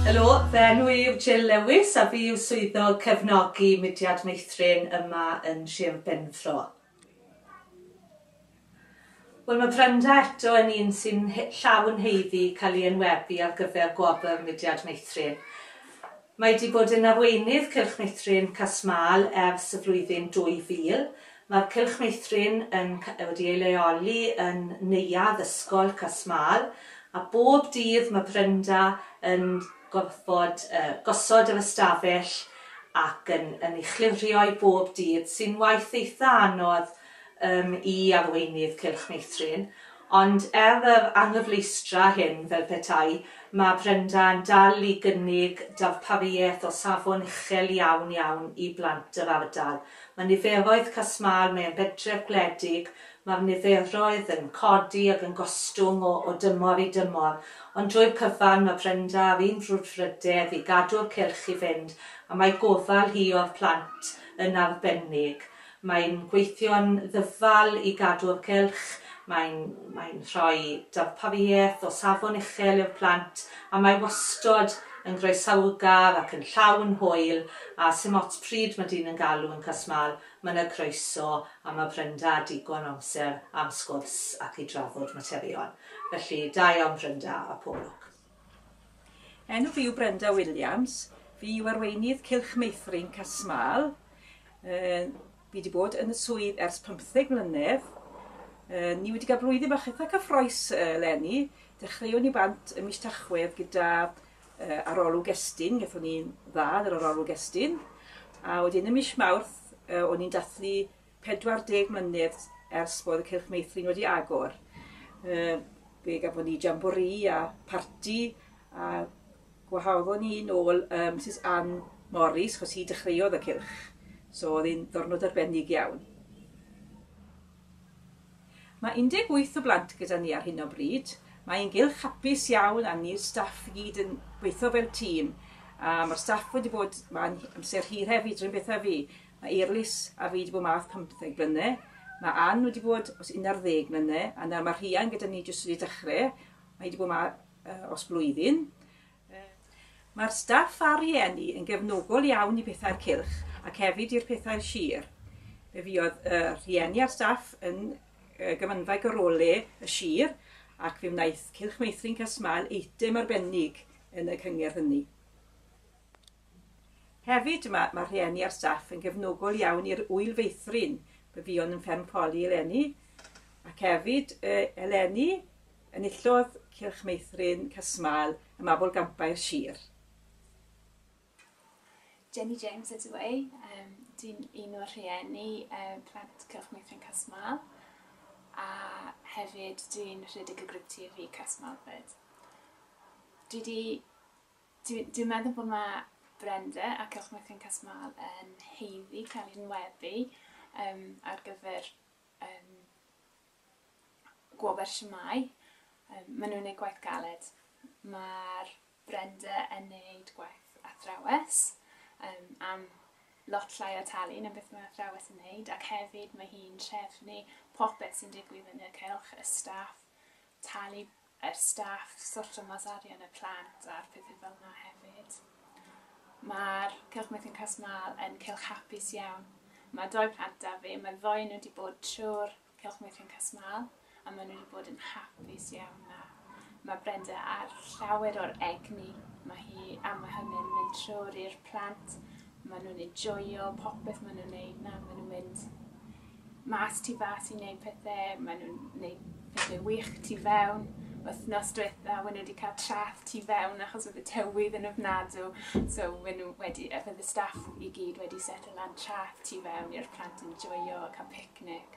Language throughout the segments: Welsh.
Helo, fe enw i yw Jill Lewis a fi yw swyddog cefnogi Mudiad Meithrin yma yn Sir Benfro. Wel, mae Brenda eto yn un sy'n llawn heiddi cael ei enwebu ar gyfer Gwobr Mudiad Meithrin. Mae wedi bod yn arweinydd Cylch Meithrin Casmael ers y flwyddyn 2000. Mae'r Cylch Meithrin wedi ei leoli yn neuadd ysgol Casmael, a bob dydd mae Brenda yn gorfod gosod yr ystafell ac yn ei chlirio i bob dydd, sy'n waith eitha anodd i arweinydd Cylch Meithrin. Ond yr anghyfleistra hyn fel petai, mae Brenda yn dal i gynnig darpariaeth o safon uchel iawn i blant yr ardal. Mae niferoedd Casmael, mae'n bedref gwledig, mae'r niferoedd yn codi ac yn gostwng o dymor i dymor. Ond drwy'r cyfan mae Brenda ar un frwdfrydedd i gadw'r cylch i fynd, a mae gofal hi o'r plant yn arbennig. Mae'n gweithio'n ddyfal i gadw'r cylch, mae'n rhoi darpariaeth o safon uchel i'r plant, a mae wastod yn groesawgar ac yn llawn hwyl, a sy'n ots pryd mae dyn yn galw yn Casmael, mae'n y croeso a mae Brenda digon amser am sgwrs ac i drafod materion. Felly, da iawn Brenda a Polwg. Enw fi yw Brenda Williams, fi yw arweinydd Cylch Meithrin Casmael. Fi wedi bod yn y swydd ers 15 mlynedd. Ni wedi cael blwyddyn bach eitha cyffroes eleni. Dechreuwn ni bant ym mis Tachwedd gyda arolwg estyn, gaethon ni'n dda ar yr arolwg estyn. A wedyn ym mis Mawrth, o'n i'n dathlu 40 mlynedd ers bod y Cylch Meithrin wedi agor. Fe gafon ni jambori a parti, a gwahoddon ni nôl Mrs Ann Morris, chos hi dechreuodd y cylch. So oedd hi'n ddornod arbennig iawn. Mae 18 o blant gyda ni ar hyn o bryd. Mae'n gylch hapus iawn a ni'r staff i gyd yn gweithio fel tîm. Mae'r staff wedi bod, mae'n amser hir hefyd rhywun beth a fi. Mae Eirlis a fi wedi bod math 15 blynedd. Mae Ann wedi bod os 11 blynedd, a nawr mae Rhian gyda ni jyst wedi dechrau. Mae wedi bod os blwyddyn. Mae'r staff a rhieni yn gefnogol iawn i pethau'r cylch ac hefyd i'r pethau'r sir. Fe fuodd rhieni a'r staff yn gymanfa gyrole y sir, ac fe wnaeth Cylch Meithrin Casmael eitem arbennig yn y cyngerdd hynny. Hefyd mae rhieni a'r staff yn gefnogol iawn i'r wyl feithrin, fe fuon yn fferm poli eleni, ac hefyd eleni enillodd Cylch Meithrin Casmael ym Mabol Gampau'r Sir. Jenny James ydw i. Dwi'n un o'r rhieni plant Cylch Meithrin Casmael, a hefyd dwi'n rhedeg y grŵp TV Casmael fyd. Dwi'n meddwl bod mae Brenda a Cylch Meithrin Casmael yn heiddi cael ei enwebu ar gyfer Gwobr Shwmae. Maen nhw'n gwneud gwaith galed. Mae'r Brenda yn gwneud gwaith athrawes am lot llai o talu na beth mae athrawes yn gwneud, ac hefyd mae hi'n trefnu popeth sy'n digwydd yn y cylch, y staff, talu y staff, sorto mas arian y plant a'r pethau fel yna hefyd. Mae'r Cylch Meithrin Casmael yn cylch hapus iawn. Mae 2 plant da fi, mae'r ddoi nhw wedi bod trwy'r Cylch Meithrin Casmael, a maen nhw wedi bod yn hapus iawn na. Mae Brenda ar llawer o'r egni, mae hynny'n mynd trwy'r i'r plant. Maen nhw'n enjoyo popeth maen nhw'n gwneud na, maen nhw'n mynd mas tu fas i wneud pethau, maen nhw'n gwneud pethau wych tu fewn. Wythnos diwetha, maen nhw wedi cael traff tu fewn achos oedd y tywydd yn ofnadw. So fydd y staff i gyd wedi set lan traff tu fewn i'r plant yn enjoyo a cael picnic.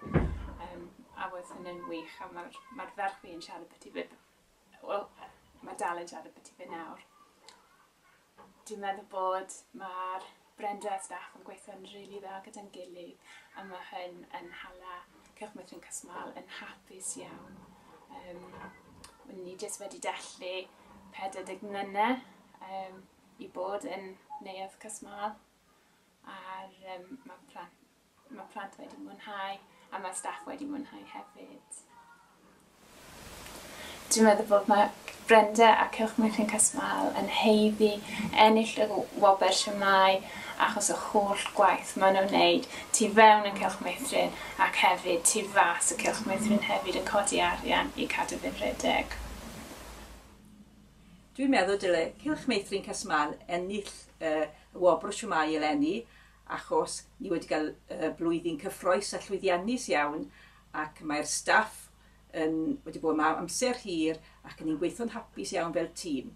A oedd hynny'n wych, a mae'r ferch fi yn siarad beth i fi, wel, mae dal yn siarad beth i fi nawr. Dwi'n meddwl bod mae'r Brenda a staff yn gweithio'n rili dda gyda'n gilydd, a mae hyn yn hala Cylch Meithrin Casmael yn hapus iawn. Ni jyst wedi dellu 40 mlynedd i bod yn neuadd Casmael, a mae plant wedi mwynhau, a mae staff wedi mwynhau hefyd. Dwi'n meddwl bod mae Brenda a Cylch Meithrin Casmael yn heiddi ennill y Gwobr Shwmae achos y holl gwaith maen nhw'n wneud tu fewn yn Cylch Meithrin ac hefyd tu fas y Cylch Meithrin hefyd yn codi arian i cadw fe'n rhedeg. Dwi'n meddwl dyle Cylch Meithrin Casmael ennill y Gwobr Shwmae eleni achos ni wedi cael blwyddyn cyffroes a llwyddiannus iawn ac mae'r staff wedi bod yma amser hir ac yn ni'n gweithio'n hapus iawn fel tîm.